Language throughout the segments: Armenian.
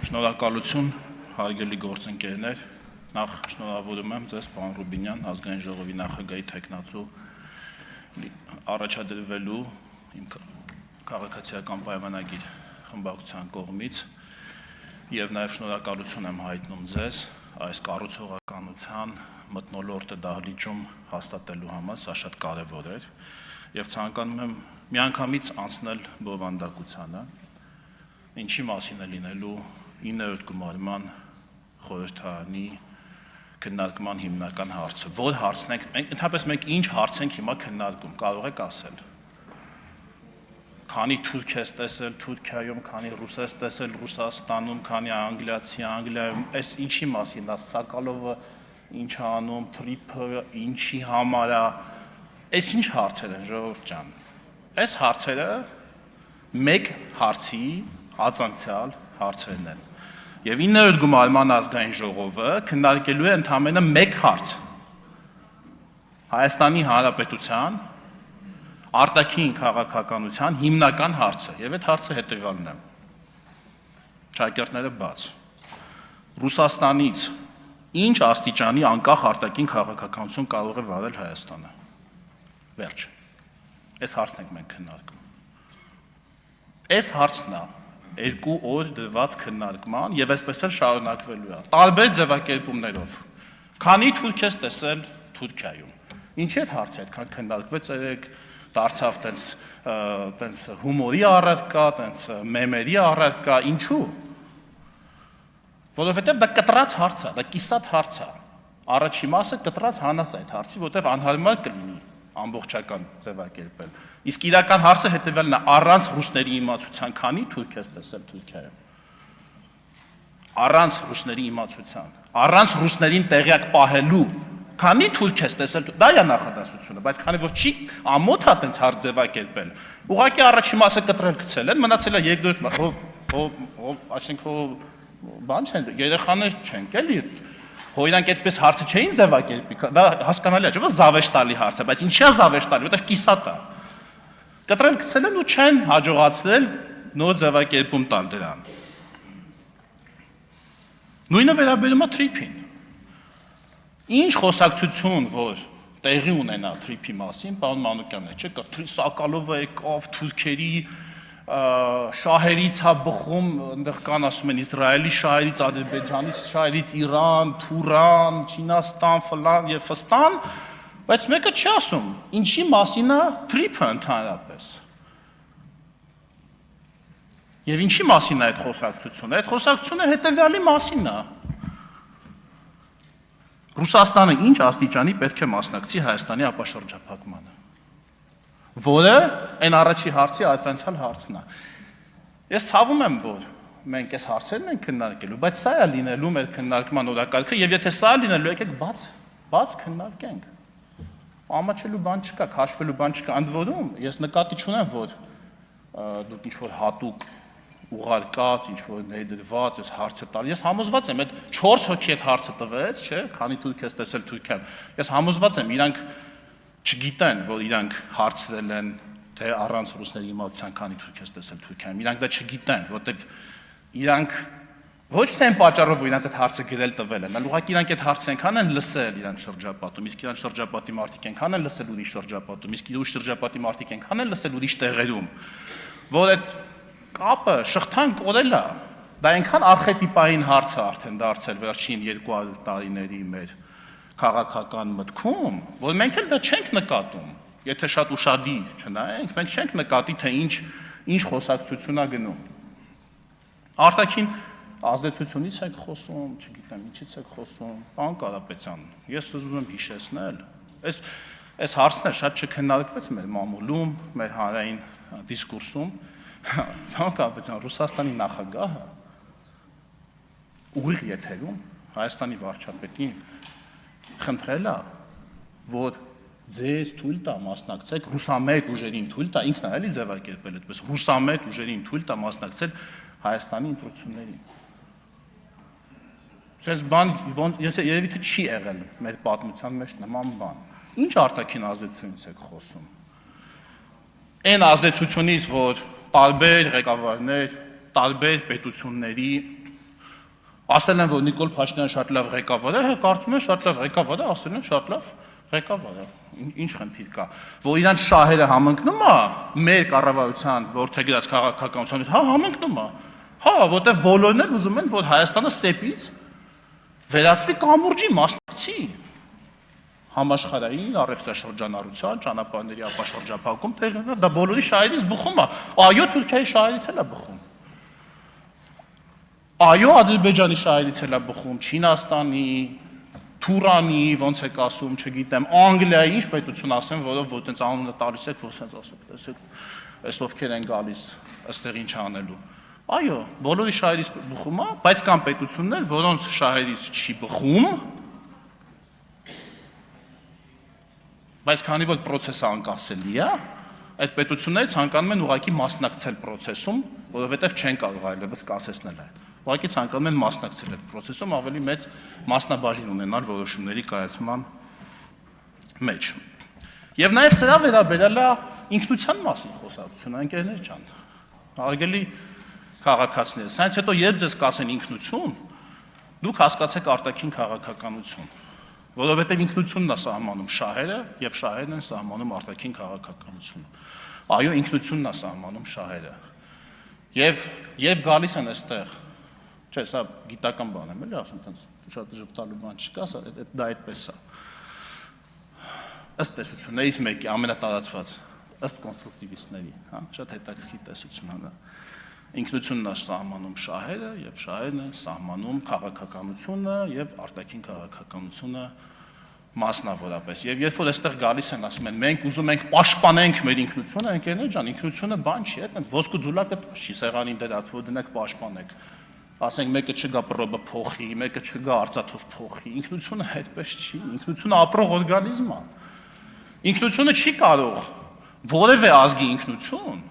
Շնորհակալություն, հարգելի գործընկերներ, նախ շնորհավորում եմ ձեզ, պարոն Ռուբինյան, ազգային ժողովի նախագահի թեկնածու առաջադրվելու իմ քաղաքացիական պայմանագիր խմբակցության կողմից եւ նաեւ շնորհակալություն եմ հայտնում ձեզ այս կառուցողականության մթնոլորտը դահլիճում հաստատելու համար, սա շատ կարեւոր էր եւ ցանկանում եմ միանգամից անցնել բովանդակությանը, ինչի մասին է լինելու 9-րդ գումարման խորհրդարանի քննարկման հիմնական հարցը, որ հարցն ենք, ընդհանրապես ինչ հարց ենք հիմա քննարկում, կարող եք ասել։ Քանի թուրք ես տեսել Թուրքիայում, քանի ռուս ես տեսել Ռուսաստանում, քանի անգլիացի Անգլիայում, այս ինչի մասին է, Սակալովը ինչ է անում, Թրիփը ինչի համար է, այս ինչ հարցեր են, ժողովուրդ ջան։ Այս հարցերը մեկ հարցի ածանցյալ հարցերն են։ Եվ 9-րդ գումարման ազգային ժողովը քննարկելու է ընդամենը մեկ հարց։ Հայաստանի Հանրապետության արտաքին քաղաքականության հիմնական հարցը, եւ այդ հարցը հետեւյալն է։ Ճակերտները բաց։ Ռուսաստանից ինչ աստիճանի անկախ արտաքին քաղաքականություն կարող է վարել Հայաստանը։ Վերջ։ Այս հարցն ենք մենք քննարկում։ Այս հարցն է 2 օր դրված քննարկման եւ այսպես էլ շարունակվելու է տարբեր ձևակերպումներով։ Քանի թուրք ես տեսել Թուրքիայում։ Ինչի՞ այդ հարցը այդքան քննարկվեց, երեք դարձավ տենց հումորի առարկա, տենց մեմերի առարկա, ինչու՞։ Որովհետեւ դա կտրած հարց է, դա կիսատ հարց է։ Առաջի մասը կտրած հանած է այդ հարցի, որտեւ անհարմար կլինի ամբողջական ձևակերպել։ Իսկ իրական հարցը հետեւյալն է, առանց ռուսների իմացության քանի թուրք ես տեսել Թուրքիայում։ Առանց ռուսների իմացության, առանց ռուսներին տեղյակ պահելու, քանի թուրք ես տեսել, դա է նախադասությունը, բայց քանի որ չի ամոթ է տենց հարց ձևակերպել, ուղղակի առաջի մասը կտրել գցել են, մնացել է երկրորդ մասը, այսինքն բան չեն, երեխաներ չենք էլի, Օրինակ այդպես հարցը չէին ձևակերպի, դա հասկանալի է, չէ՞, զավեշտալի հարց է, բայց ինչի է զավեշտալի, որտեղ կիսատ է։ Կտրել գցել են ու չեն հաջողացնել նոր ձևակերպում տալ դրան։ Նույնը վերաբերում է Թրիփին։ Ինչ խոսակցություն, որ տեղի ունենա Թրիփի մասին, պարոն Մանուկյանն է, չէ՞, Սակալովը եկավ թուրքերի շահերից հա բխում, այնտեղ կան ասում են Իսրայելի շահերից, Ադրբեջանի շահերից, Իրան, Թուրան, Չինաստան, ֆլան եւ ֆստան, բայց մեկը չի ասում, ինչի մասին է Թրիփը ընդհանրապես։ Եվ ինչի մասին է այդ խոսակցությունը։ Այդ խոսակցությունը հետեւյալի մասին է։ Ռուսաստանը ինչ աստիճանի պետք է մասնակցի Հայաստանի ապաշրջափակմանը, որը այն առաջի հարցի ածանցյալ հարցն է։ Ես ցավում եմ, որ մենք այս հարցերն ենք քննարկելու, բայց սա է լինելու մեր քննարկման օրակարգը, եւ եթե սա է լինելու, եկեք բաց քննարկենք։ Ամաչելու բան չկա, քաշվելու բան չկա, ընդ որում ես նկատի չունեմ, որ դուք ինչ-որ հատուկ ուղարկած, ինչ-որ ներդրված այս հարցը տալ։ Ես համոզված եմ, այդ 4 հոգի այդ հարցը տվեց, չէ՞, քանի թուրք ես տեսել Թուրքիայում։ Ես համոզված եմ, իրանք չգիտեն, որ իրանք հարցրել են, թե առանց ռուսների իմացության քանի թուրք ես տեսել Թուրքիայում։ Իրանք դա չգիտեն, որտեղ իրանք ոչ թե այն պատճառով, որ իրանք այդ հարցը գրել տվել են, այլ ուղղակի իրանք այդ հարցը այնքան են լսել իրանք շրջապատում, իսկ իրանք շրջապատի մարդիկ այնքան են լսել ուրիշ շրջապատում, իսկ ուրիշ շրջապատի մարդիկ այնքան են լսել ուրիշ տեղերում, որ այդ կապը շղթան կորել է։ Դա այնքան արխետիպային հարց է արդեն դարձել վերջին 200 տարիների մեր քաղաքական մտքում, որ մենք էլ դա չենք նկատում, եթե շատ ուշադիր չնայենք, մենք չենք նկատի, թե ինչ խոսակցություն է գնում։ Արտաքին ազդեցությունից եք խոսում, չգիտեմ, ինչից եք խոսում, պարոն Կարապետյան, ես ուզում եմ հիշեցնել, այս հարցն շատ չքննարկվեց մեր մամուլում, մեր հանրային դիսկուրսում, պարոն Կարապետյան, Ռուսաստանի նախագահը ուղիղ եթերում Հայաստանի վարչապետին խնդրել է, որ ձեզ թույլ տա մասնակցեք ռուսամետ ուժերին թույլ տա, ինքն է էլի ձևակերպել այդպես, ռուսամետ ուժերին թույլ տա մասնակցել Հայաստանի ընտրություններին։ Սենց բան երևի թե չի եղել մեր պատմության մեջ նման բան։ Ինչ արտաքին ազդեցությունից եք խոսում։ Այն ազդեցությունից, որ տարբեր ղեկավարներ, տարբեր պետությունների Ասել են, որ Նիկոլ Փաշինյանը շատ լավ ղեկավար է, կարծում են շատ լավ ղեկավար է, ասել են շատ լավ ղեկավար է։ Ինչ խնդիր կա, որ իրանց շահերը համընկնում է մեր կառավարության որդեգրած քաղաքականության հետ, հա, համընկնում է։ Հա, որտեղ բոլորն էլ ուզում են, որ Հայաստանը սեպից վերածվի կամուրջի մասնակցի համաշխարհային առևտրաշրջանառության, ճանապարհների ապաշրջափակում տեղի ունենա, դա բոլորի շահերից բխում է։ Այո, Թուրքիայի շահերից էլ է բխում։ Այո, Ադրբեջանի շահերից էլ է բխում, Չինաստանի, Թուրանի, ոնց եք ասում, չգիտեմ, Անգլիայի, ինչ պետություն ասեմ, որով որ տենց անունը տալիս եք, որ սենց ասեք, տեսեք, այս ովքեր են գալիս, այստեղ ինչ անելու։ Այո, բոլորի շահերից բխում է, բայց կան պետություններ, որոնց շահերից չի բխում, բայց քանի որ process-ը անկասելի է, այդ պետությունները ցանկանում են ուղղակի մասնակցել process-ում, որովհետև չեն կարող այլևս կասեցնել այն։ Ուղղակի ցանկանում են մասնակցել այդ process-ում, ավելի մեծ մասնաբաժին ունենալ որոշումների կայացման մեջ։ Եվ նաև սրա վերաբերյալ է ինքնության մասին խոսակցությունը, ընկերներ ջան։ Հարգելի քաղաքացիներ, սրանից հետո երբ ձեզ կասեն ինքնություն, դուք հասկացեք արտաքին քաղաքականություն, որովհետև ինքնությունն է սահմանում շահերը եւ շահերն են սահմանում արտաքին քաղաքականությունը։ Այո, ինքնությունն է սահմանում շահերը։ Եվ երբ գալիս են այստեղ, չէ, սա գիտական բան է, էլի ասում, այդպես շատ ժպտալու բան չկա, դա այդպես է։ Ըստ տեսություններից մեկի ամենատարածված, ըստ կոնստրուկտիվիստների, հա, շատ հետաքրքիր տեսություն է դա։ Ինքնությունն է սահմանում շահերը եւ շահերն են սահմանում քաղաքականությունը եւ արտաքին քաղաքականությունը մասնավորապես։ Եվ երբ որ այստեղ գալիս են ասում են մենք ուզում ենք պաշտպանենք մեր ինքնությունը, ընկերներ ջան, ինքնությունը բան չի, այդպես ոսկու ձուլակը չի սեղանին դրած, որ դնեք պաշտպանեք։ Ասենք մեկը չգա պրոբը փոխի, մեկը չգա արծաթով փոխի։ Ինքնությունը այդպես չի, ինքնությունը ապրող օրգանիզմ է։ Ինքնությունը չի կարող որևէ ազգի ինքնություն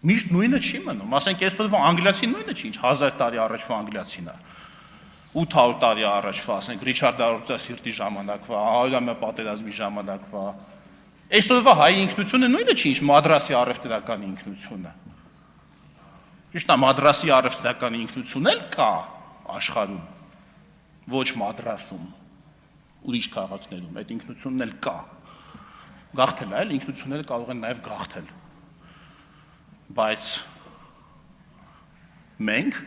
միշտ նույնը չի մնում, ասենք այսօրվա անգլիացին նույնը չի, ինչ 1000 տարի առաջվա անգլիացին է, 800 տարի առաջվա, ասենք Ռիչարդ Արործասիրտի ժամանակվա, 100-ամյա պատերազմի ժամանակվա, այսօրվա հայ ինքնությունը նույնը չի, ինչ Մադրասի առևտրական ինքնությունը, ճիշտ է, Մադրասի առևտրական ինքնություն էլ կա աշխարհում, ոչ Մադրասում, ուրիշ քաղաքներում, այդ ինքնությունն էլ կա, գաղթել է, այլ ինքնությունները կարող են նաև գաղթել։ Բայց մենք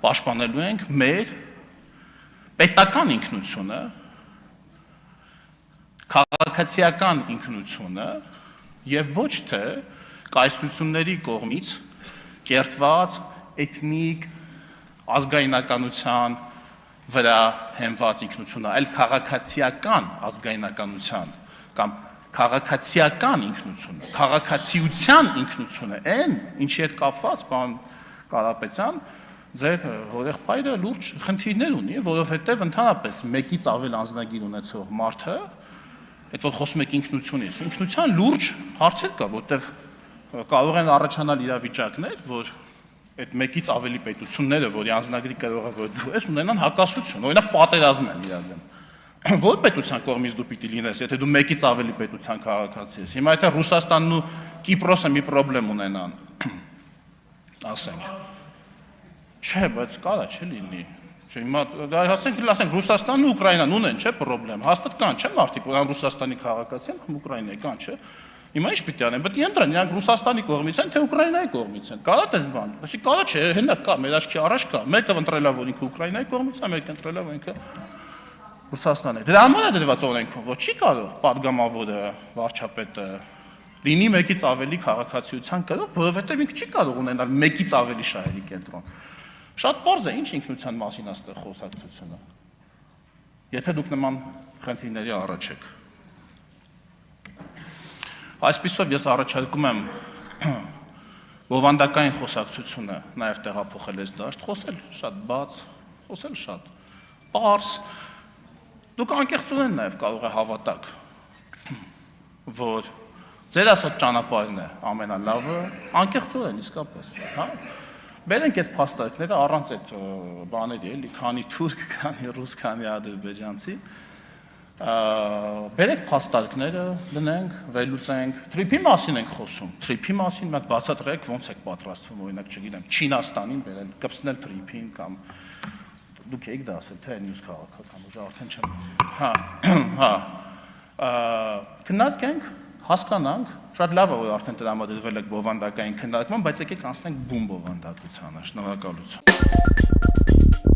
պաշտպանելու ենք մեր պետական ինքնությունը, քաղաքացիական ինքնությունը եւ ոչ թե կայսրությունների կողմից կերտված էթնիկ ազգայնականության վրա հենված ինքնությունը, այլ քաղաքացիական ազգայնականության կամ քաղաքացիական ինքնությունը, քաղաքացիության ինքնությունը, այն ինչի հետ կապված, պարոն Կարապետյան, ձեր հորեղբայրը լուրջ խնդիրներ ունի, որովհետև ընդհանրապես մեկից ավել անձնագիր ունեցող մարդը, այդ որ խոսում եք ինքնությունից, ինքնության լուրջ հարցեր կա, որտեղ կարող են առաջանալ իրավիճակներ, որ այդ մեկից ավելի պետությունները, որի անձնագրի կրողը որ դու ես, ունենան հակասություն, օրինակ պատերազմ են իրար դեմ։ Որ պետության կողմից դու պիտի լինես, եթե դու մեկից ավելի պետության քաղաքացի ես։ Հիմա եթե Ռուսաստանն ու Կիպրոսը մի խնդրեմ ունենան, ասենք։ Չէ, բայց կարա չէ լինի։ Չէ, հիմա ասենք Ռուսաստանն ու Ուկրաինան ունեն, չէ, խնդրեմ։ Հաստատ կան, չէ, մարդիկ, որ Ռուսաստանի քաղաքացի են, Ուկրաինայի կան, չէ։ Հիմա ինչ պիտի անեն, բայց ընտրեն, իրանք Ռուսաստանի կողմից են, թե Ուկրաինայի կողմից են։ Կարա դες բան։ Այսինքն կարա չէ, հենա կա, մեր աչքի առաջ կա։ Մեկը ընտրելա, որ ինքը Ուկրաինայի կողմից է, մեկը ընտրելա, որ ինքը Ռուսաստանը։ Դրա համար է դրված օրենքում, որ չի կարող падգամավորը, վարչապետը լինի մեկից ավելի քաղաքացիության կրող, որովհետև ինքը չի կարող ունենալ մեկից ավելի շահերի կենտրոն։ Շատ պարզ է, ինչ ինքնության մասին աստեղ խոսակցությունը։ Եթե դուք նման խնդիրների առաջ եք։ Այսպիսով ես առաջարկում եմ բովանդակային խոսակցությունը նաև տեղափոխել այս դաշտ, խոսել շատ բաց, խոսել շատ պարզ։ Դուք անկեղծորեն նաև կարող է հավատաք, որ ձեր ասած ճանապարհն է ամենալավը, անկեղծորեն իսկապես, հա։ Բերենք այդ փաստարկները առանց այդ բաների, էլի, քանի թուրք, քանի ռուս, քանի ադրբեջանցի, բերեք փաստարկները, դնենք, վերլուծենք, թրիփի մասին ենք խոսում, թրիփի մասին մենք բացատրեք ոնց եք պատրաստվում, օրինակ, չգիտեմ, Չինաստանին բերել, կպցնել թրիփին կամ դուք եք դա ասել, թե մյուս քաղաքական ուժը արդեն չեմ։ Հա։ Քննարկենք, հասկանանք, շատ լավ է, որ արդեն տրամադրվել եք բովանդակային քննարկման, բայց եկեք անցնենք բում բովանդակությանը։ Շնորհակալություն։